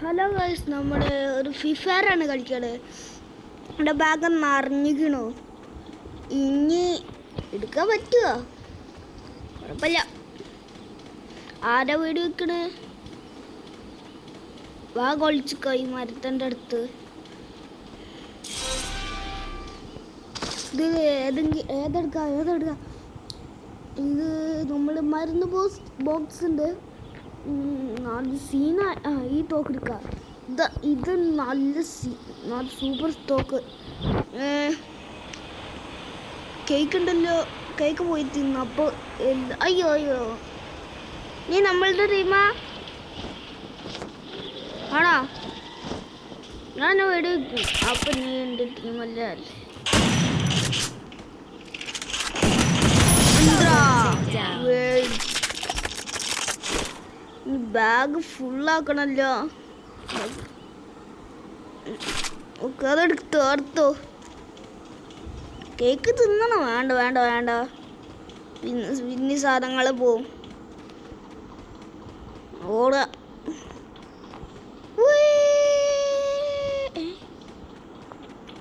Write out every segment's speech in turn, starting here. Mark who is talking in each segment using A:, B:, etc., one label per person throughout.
A: Hello guys, നമ്മൾ ഒരു free fire ആണ് കളിക്കണത്. എൻ്റെ ബാഗ് നിറഞ്ഞിക്കണോ? ഇനി എടുക്കാൻ പറ്റുമോ? കുഴപ്പമില്ല. ആരാ വീട് വെക്കണേ? വാ കൊളിച്ചിക്കോ ഈ മരത്തിൻ്റെ അടുത്ത്. ഇത് ഏതെടുക്കാം? ഇത് നമ്മൾ മരുന്ന് ബോക്സ് ഉണ്ട്. നല്ല സീന. ഈ തോക്കെടുക്കാം. ഇത് നല്ല സൂപ്പർ തോക്ക്. കേക്ക് ഉണ്ടല്ലോ, കേക്ക് പോയി തിന്നു. അപ്പോൾ അയ്യോ നീ നമ്മളുടെ ടീമാ ആണോ? ഞാൻ വീട് അപ്പം നീ എൻ്റെ ടീമല്ല അല്ലേ? ബാഗ് ഫുള്ളാക്കണല്ലോ. ഓക്കെ, അതെടുത്ത് ഓർത്തോ. കേക്ക് തിന്നണം. വേണ്ട പിന്നെ സാധനങ്ങൾ പോവും. ഓടാ.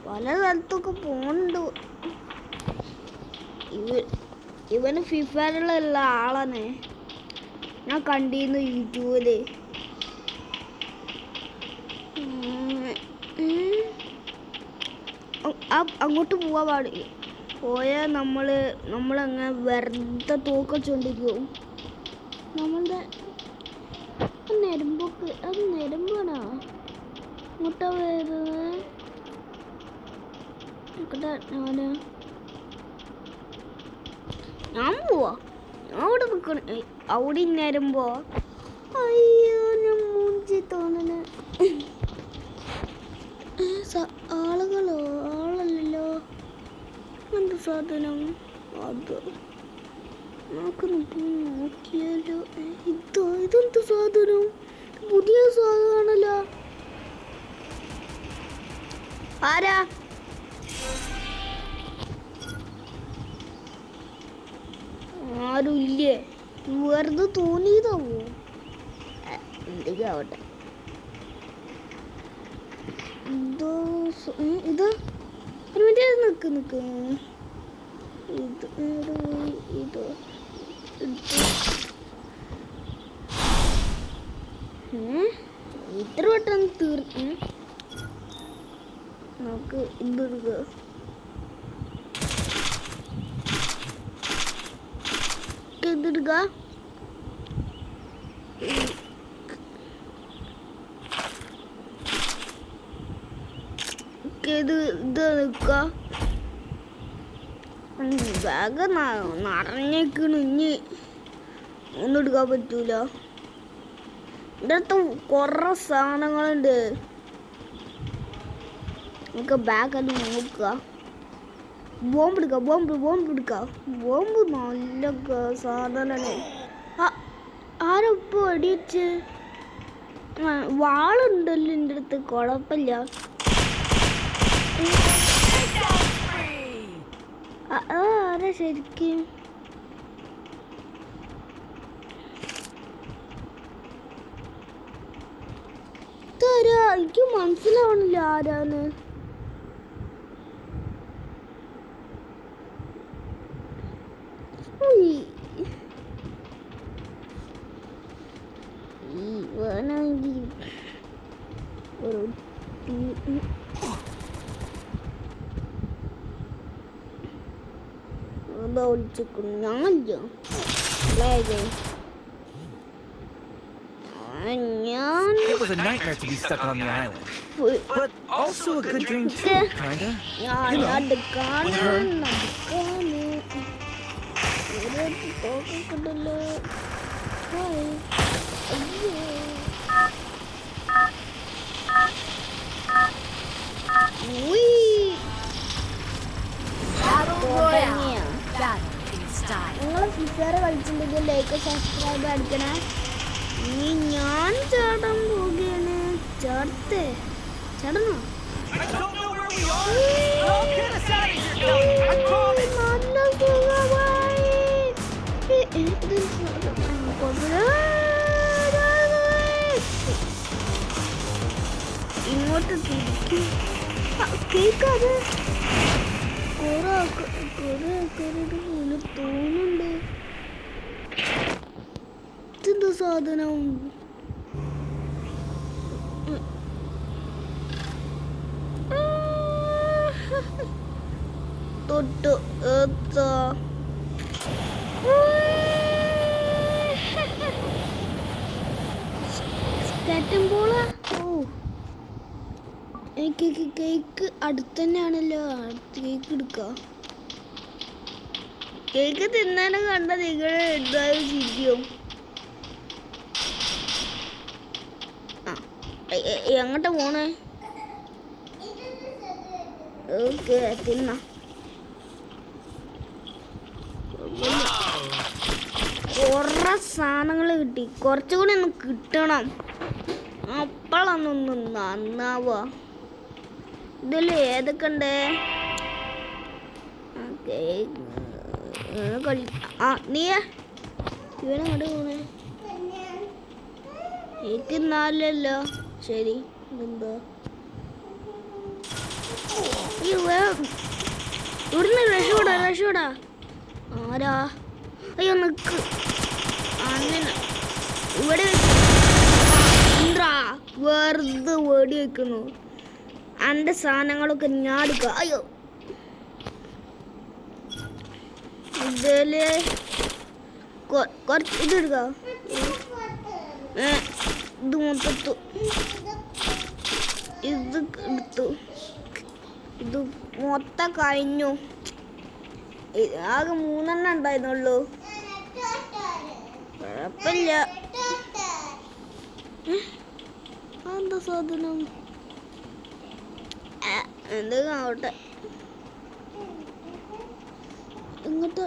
A: പല സ്ഥലത്തൊക്കെ പോണുണ്ട്. ഇവന് ഫ്രീ ഫയറിലുള്ള ആളാണ്. ഞാൻ കണ്ടിരുന്നു യൂട്യൂബില്. അങ്ങോട്ട് പോവാൻ പാടില്ല. പോയാൽ നമ്മളങ്ങനെ വെറുതെ തോക്കച്ചോണ്ടിരിക്കും. നമ്മളുടെ നെരുമ്പൊക്കെ അത് നെരുമ്പാണോ? അങ്ങോട്ടാ വരുന്നത്. ഞാൻ പോവാ. ഞാൻ അവിടെ നിൽക്കണ. അവിടെ നേരുമ്പോ അയ്യോ ഞാൻ മൂഞ്ചി തോന്നണ. ആളല്ലല്ലോ. എന്ത് സാധനം അത്? നോക്കിയാലോ. ഇതെന്ത് സാധനം? പുതിയ സാധനമാണല്ലോ. ആരാ? ആരും ഇല്ലേ? വെറുതെ തോന്നിയതാവോ? എന്തെങ്കിലും ആവട്ടെ. ഇത് ഒരു മിനിറ്റ് നിക്ക്. ഇത് ഇത്ര പെട്ടെന്ന് തീർന്നു. നമുക്ക് ഇതെടുക്കുക. ഇതെടുക്കുക. ബാഗ് നിറഞ്ഞേക്കണ്. ഇനി ഒന്നും എടുക്കാൻ പറ്റൂല. എൻ്റെ അടുത്ത് കുറേ സാധനങ്ങളുണ്ട്. നമുക്ക് ബാഗ് അത് നോക്കുക. ബോംബ് എടുക്കാം. ബോംബ് നല്ല സാധനമാണ്. ആരപ്പോൾ അടിച്ച്? വാളുണ്ടല്ലോ എൻ്റെ അടുത്ത്. കുഴപ്പമില്ല. ആരാ ശരിക്കും? എനിക്ക് മനസ്സിലാവണില്ല ആരാന്ന്.
B: It was a nightmare to be stuck on the island, but also a good dream too, kinda. You
A: നിങ്ങൾ ഫ്രീ ഫയർ കളിച്ചിട്ടുണ്ടെങ്കിൽ ലൈക്ക് സബ്സ്ക്രൈബ് അടിക്കണേ. ഇനി ഞാൻ ചാടാൻ പോവുകയാണ്. ചടണോ? നല്ല സുഖമായി. കേക്കാതെ കൊറേ തോന്നുന്നുണ്ട്. ഇതെന്താ സാധനം? തൊട്ട് എത്താ എനിക്ക് കേക്ക് അടുത്ത് തന്നെയാണല്ലോ. അടുത്ത് കേക്ക് എടുക്കാം. കേക്ക് തിന്നാനും കണ്ട നിങ്ങൾ എന്തായാലും ചിരിക്കും. എങ്ങോട്ടാ പോണേ? ഓക്കെ തിന്ന. കുറെ സാധനങ്ങൾ കിട്ടി. കുറച്ചുകൂടി ഒന്ന് കിട്ടണം. അപ്പോഴൊന്നൊന്ന് നന്നാവുക. ഇതിൽ ഏതൊക്കെ ഉണ്ട്? നീയേ ഇവനെങ്ങോട്ട് പോണേ? എനിക്ക് നാലല്ലോ. ശരി എന്താ ഇവിടുന്ന് രക്ഷപ്പെടാ. ആരാ? അയ്യോ നിക്ക്. അങ്ങനെ ഇവിടെ വെറുതെ വെടി വെക്കുന്നു. എൻ്റെ സാധനങ്ങളൊക്കെ ഞാൻ എടുക്കുക. അയ്യോ ഇതില് കുറച്ച് ഇതെടുക്ക. ഇത് മൊത്തത്തു ഇത് എടുത്തു. ഇത് മൊത്തം കഴിഞ്ഞു. ആകെ 3 ഉണ്ടായിരുന്നുള്ളൂ. കുഴപ്പമില്ല. എന്താ സാധനം? എന്തെങ്കിലും ആവട്ടെ. ഇങ്ങോട്ട്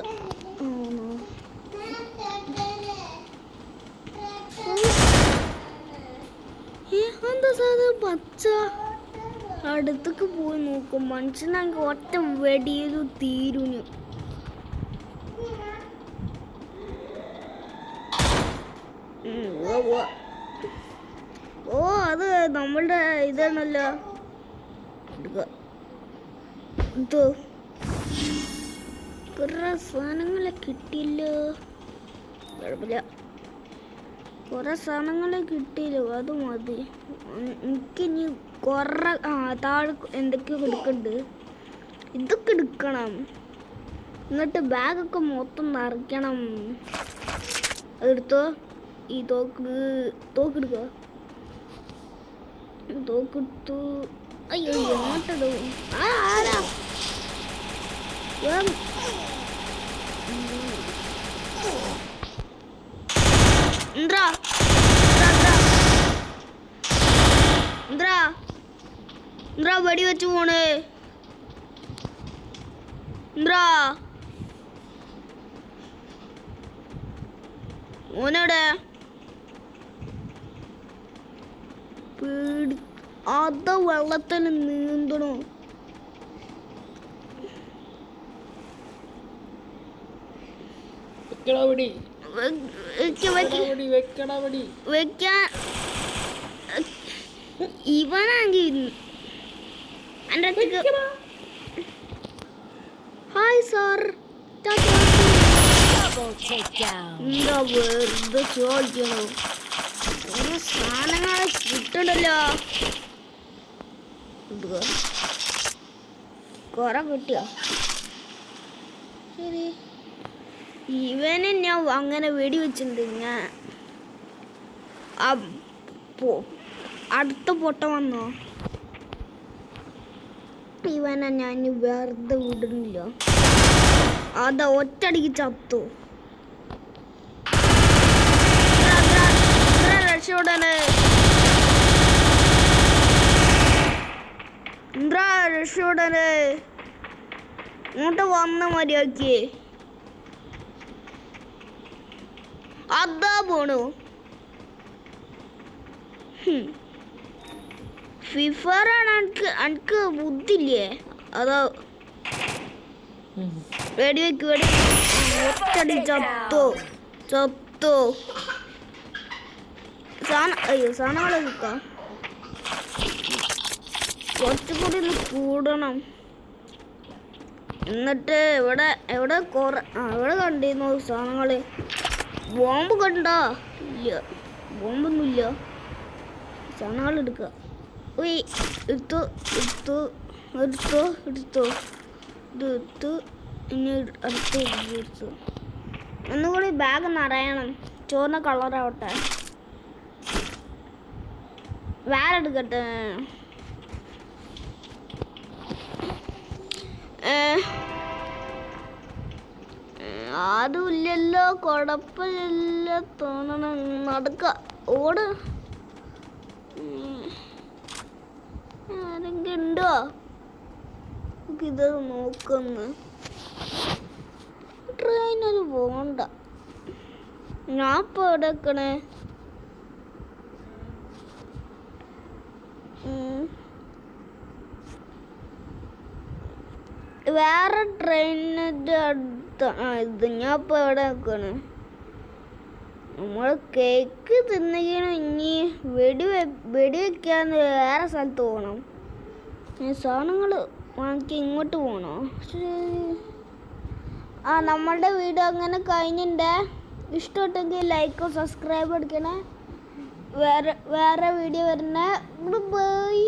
A: എന്താ സാധനം? പച്ച. അടുത്തേക്ക് പോയി നോക്കും. മനുഷ്യനാണെങ്കിൽ ഒറ്റ വെടിയത് തീരുന്നു. ഓ അത് നമ്മളുടെ ഇതാണല്ലോ. കുറെ സാധനങ്ങളെ കിട്ടിയല്ലോ. കുഴപ്പമില്ല. കുറെ സാധനങ്ങളെ കിട്ടിയല്ലോ. അത് മതി. എനിക്കിനി കുറെ താഴെ എന്തൊക്കെയോ എടുക്കണ്ട്. ഇതൊക്കെ എടുക്കണം. എന്നിട്ട് ബാഗൊക്കെ മൊത്തം നിറയ്ക്കണം. അതെടുത്തോ. ഈ തോക്കെടുക്കുക. തോക്കെടുത്തു. അയ്യോ എങ്ങോട്ടത്? ആരാ? വെടി വെച്ച് പോണേ. ഓനോടെ അത് വെള്ളത്തിൽ നീന്തണോ? ഇവനാങ്കിൽ ഹായ് സാർ. എന്താ വെറുതെ ചോദിക്കണോ? ഓരോ സാധനങ്ങൾ കിട്ടണ്ടല്ലോ. കുറെ കിട്ടിയോ? ശരി. ഇവനെ ഞാൻ അങ്ങനെ വെടി വെച്ചിട്ടുണ്ട്. ഞാൻ അടുത്ത പൊട്ട വന്നോ? ഇവനെ ഞാൻ വെറുതെ വിടുന്നില്ല. അതാ ഒറ്റടിക്ക് ചത്തു. രക്ഷപ്പെടാന് രക്ഷപ്പെടാന് ഇങ്ങോട്ട് വന്ന മര്യാദക്ക്. അതാ പോണു. ഫിഫറാണ്. എനിക്ക് ബുദ്ധില്ലേ? അതാ വെടിവെക്ക്. ഒറ്റടി ചത്തോ. അയ്യോ സാധനങ്ങളെ നിൽക്കാം. കുറച്ചുകൂടി ഒന്ന് കൂടണം. എന്നിട്ട് ഇവിടെ ഇവിടെ കണ്ടിരുന്നു സാധനങ്ങള്. ബോംബ് കണ്ടോ? ഇല്ല, ബോംബൊന്നുമില്ല. സാധനങ്ങൾ എടുക്കുക. എടുത്തു എടുത്തു എടുത്തോ എടുത്തോ ഇത് എടുത്തു. ഇനി എടുത്തു. ഒന്നുകൂടി ബാഗ് നിറയണം. ചുവന്ന കളറാവട്ടെ. വേറെ എടുക്കട്ടെ. ആരുമില്ലല്ലോ, കുഴപ്പമില്ല തോന്നണം. നടക്ക ഓട്. ആരെങ്കിലും ഉണ്ടോ? ഇത് നോക്കുന്നു. ട്രെയിനിൽ പോകണ്ട. ഞാൻ ഇപ്പോൾ എവിടെ വെക്കണേ? വേറെ ട്രെയിനിൻ്റെ അടുത്താണ് ഇത്. ഞാൻ ഇപ്പോൾ എവിടെ വെക്കണേ? നമ്മൾ കേക്ക് തിന്നുകയാണ്. ഇനി വെടിവെക്കാൻ വേറെ സ്ഥലത്ത് പോകണം. സാധനങ്ങൾ വാങ്ങിക്കാൻ ഇങ്ങോട്ട് പോകണോ? നമ്മളുടെ വീഡിയോ അങ്ങനെ കഴിഞ്ഞിട്ടുണ്ട്. ഇഷ്ടപ്പെട്ടെങ്കിൽ ലൈക്കും സബ്സ്ക്രൈബ് അടിക്കണേ. വേറെ വീഡിയോ വരുന്നേ. ബൈ.